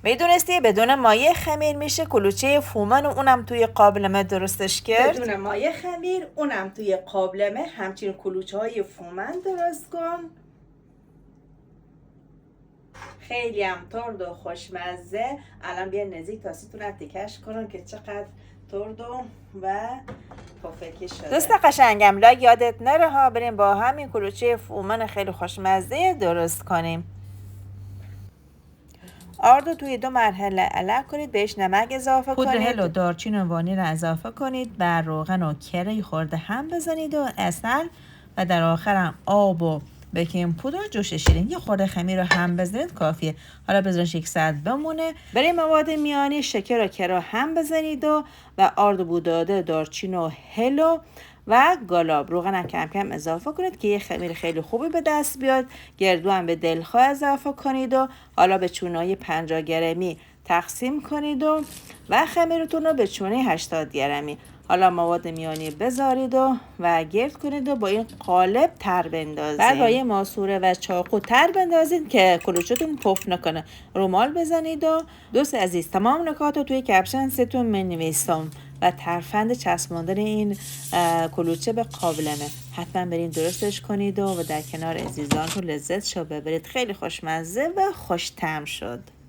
میدونستی بدون مایه خمیر میشه کلوچه فومن و اونم توی قابلمه درستش کرد؟ بدون مایه خمیر اونم توی قابلمه همچین کلوچه های فومن درست کن. خیلی هم ترد و خوشمزه. الان بیا نزدیک تاستون تکش کنم که چقدر ترد و پفکی شده. دوست قشنگم یادت نره ها، بریم با همین کلوچه فومن خیلی خوشمزه درست کنیم. آردو توی 2 مرحله علف کنید، بهش نمک اضافه کنید، پودر هل و دارچین و وانیل رو اضافه کنید، بر روغن و کره خورده هم بزنید و عسل و در آخر هم آب و بیکینگ پودر و جوش شیرین. یه خورده خمیر رو هم بزنید کافیه. حالا بذارینش 1 ساعت بمونه. برای مواد میانی شکر و کره هم بزنید و آرد بوداده، دارچین و هل و گالاب. روغن هم کم کم اضافه کنید که یه خمیر خیلی خوبی به دست بیاد. گردو هم به دلخواه اضافه کنید و حالا به چونه‌های 50 گرمی تقسیم کنید و خمیرتون رو به چونه 80 گرمی. حالا مواد میانی بذارید و گرد کنید و با این قالب تر بندازید. بعد با یه ماسوره و چاقو تر بندازید که کلوچه‌تون پف نکنه. رومال بزنید و دوست عزیز تمام نکات رو توی کپشن ستون می‌نویسم و ترفند چسباندن این کلوچه به قابلمه. حتما برین درستش کنید و در کنار عزیزانتون لذت شو ببرید. خیلی خوشمزه و خوش‌طعم شد.